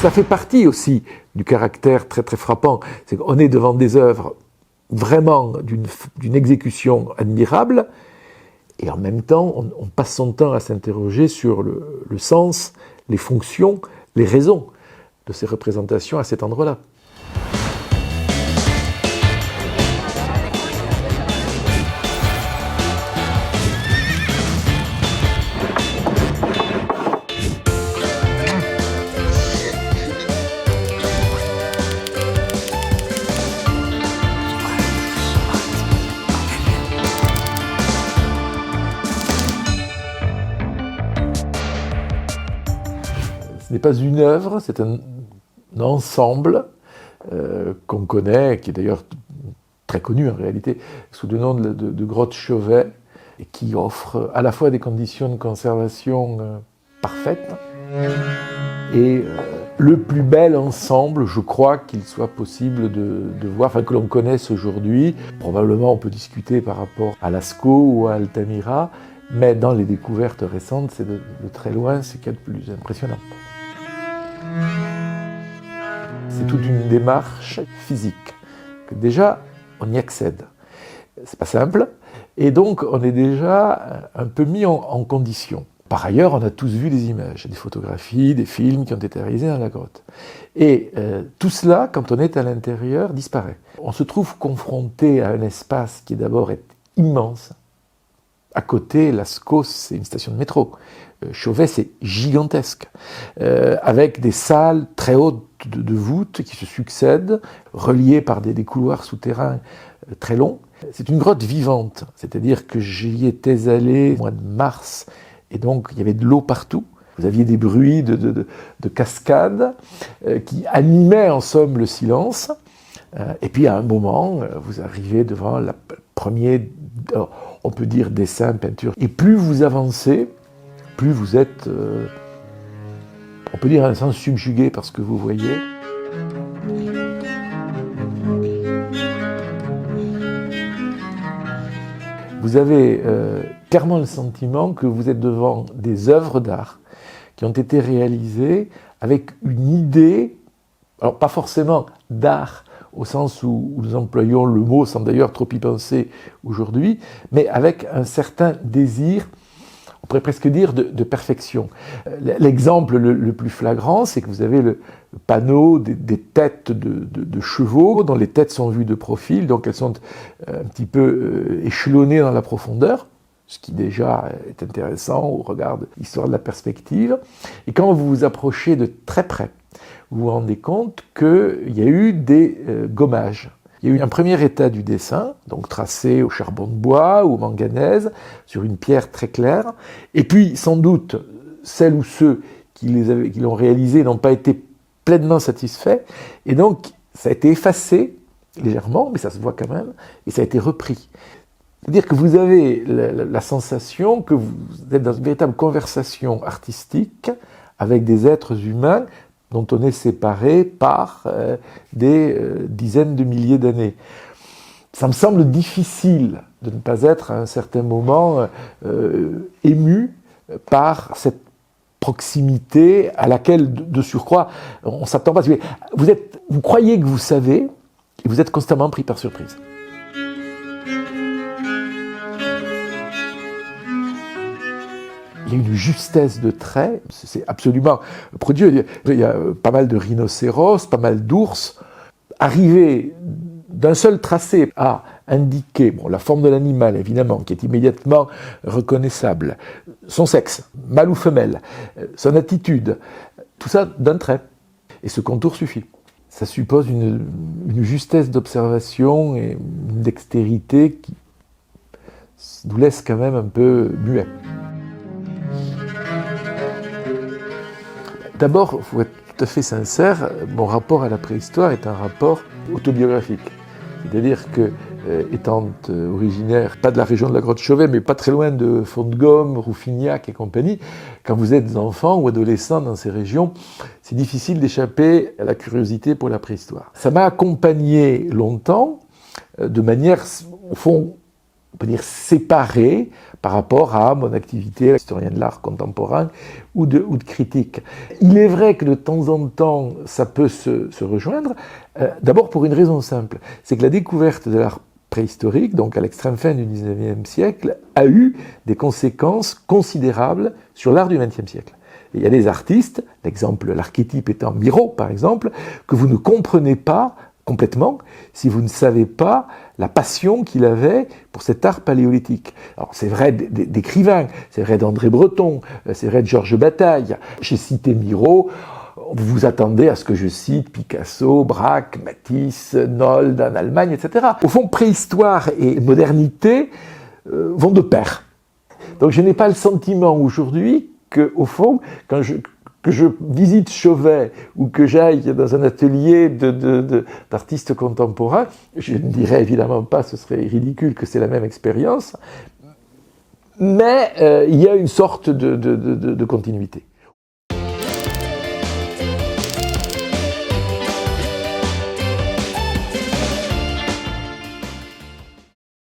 Ça fait partie aussi du caractère très très frappant. C'est qu'on est devant des œuvres vraiment d'une exécution admirable, et en même temps, on passe son temps à s'interroger sur le sens, les fonctions, les raisons de ces représentations à cet endroit-là. Ce n'est pas une œuvre, c'est un ensemble qu'on connaît, qui est d'ailleurs très connu en réalité, sous le nom de grotte Chauvet, et qui offre à la fois des conditions de conservation parfaites et le plus bel ensemble, je crois, qu'il soit possible de voir, enfin que l'on connaisse aujourd'hui. Probablement on peut discuter par rapport à Lascaux ou à Altamira, mais dans les découvertes récentes, c'est de très loin ce qu'il y a de plus impressionnant. C'est toute une démarche physique, que déjà on y accède. C'est pas simple, et donc on est déjà un peu mis en condition. Par ailleurs, on a tous vu des images, des photographies, des films qui ont été réalisés dans la grotte. Et tout cela, quand on est à l'intérieur, disparaît. On se trouve confronté à un espace qui d'abord est immense. À côté, Lascaux, c'est une station de métro. Chauvet, c'est gigantesque, avec des salles très hautes de voûtes qui se succèdent, reliées par des couloirs souterrains très longs. C'est une grotte vivante, c'est-à-dire que j'y étais allé au mois de mars, et donc il y avait de l'eau partout. Vous aviez des bruits de cascades qui animaient en somme le silence. Et puis à un moment, vous arrivez devant le premier, on peut dire, dessin, peinture. Et plus vous avancez, plus vous êtes, on peut dire à un sens subjugué par ce que vous voyez. Vous avez clairement le sentiment que vous êtes devant des œuvres d'art qui ont été réalisées avec une idée, alors pas forcément d'art au sens où nous employons le mot sans d'ailleurs trop y penser aujourd'hui, mais avec un certain désir, on pourrait presque dire, de perfection. L'exemple le plus flagrant, c'est que vous avez le panneau des têtes de chevaux, dont les têtes sont vues de profil, donc elles sont un petit peu échelonnées dans la profondeur, ce qui déjà est intéressant au regard de l'histoire de la perspective. Et quand vous vous approchez de très près, vous vous rendez compte qu'il y a eu des gommages. Il y a eu un premier état du dessin, donc tracé au charbon de bois ou au manganèse, sur une pierre très claire, et puis sans doute celles ou ceux qui l'ont réalisé n'ont pas été pleinement satisfaits, et donc ça a été effacé légèrement, mais ça se voit quand même, et ça a été repris. C'est-à-dire que vous avez la sensation que vous êtes dans une véritable conversation artistique avec des êtres humains dont on est séparé par des dizaines de milliers d'années. Ça me semble difficile de ne pas être à un certain moment ému par cette proximité à laquelle, de surcroît, on ne s'attend pas. Vous croyez que vous savez, et vous êtes constamment pris par surprise. Il y a une justesse de trait, c'est absolument prodigieux. Il y a pas mal de rhinocéros, pas mal d'ours. Arriver d'un seul tracé à indiquer la forme de l'animal, évidemment, qui est immédiatement reconnaissable, son sexe, mâle ou femelle, son attitude, tout ça d'un trait. Et ce contour suffit. Ça suppose une justesse d'observation et une dextérité qui nous laisse quand même un peu muets. D'abord, il faut être tout à fait sincère, mon rapport à la préhistoire est un rapport autobiographique. C'est-à-dire que, étant originaire, pas de la région de la grotte Chauvet, mais pas très loin de Font-de-Gaume, Rouffignac et compagnie, quand vous êtes enfant ou adolescent dans ces régions, c'est difficile d'échapper à la curiosité pour la préhistoire. Ça m'a accompagné longtemps, de manière, au fond, on peut dire, séparé par rapport à mon activité d'historien de l'art contemporain ou de critique. Il est vrai que de temps en temps, ça peut se rejoindre, d'abord pour une raison simple, c'est que la découverte de l'art préhistorique, donc à l'extrême fin du XIXe siècle, a eu des conséquences considérables sur l'art du XXe siècle. Et il y a des artistes, l'archétype étant Miro par exemple, que vous ne comprenez pas complètement si vous ne savez pas la passion qu'il avait pour cet art paléolithique. Alors c'est vrai d'écrivains, c'est vrai d'André Breton, c'est vrai de Georges Bataille. J'ai cité Miro, vous vous attendez à ce que je cite Picasso, Braque, Matisse, Nold en Allemagne, etc. Au fond, préhistoire et modernité vont de pair. Donc je n'ai pas le sentiment aujourd'hui qu'au fond, que je visite Chauvet ou que j'aille dans un atelier d'artistes contemporains, je ne dirais évidemment pas, ce serait ridicule que c'est la même expérience, mais il y a une sorte de continuité.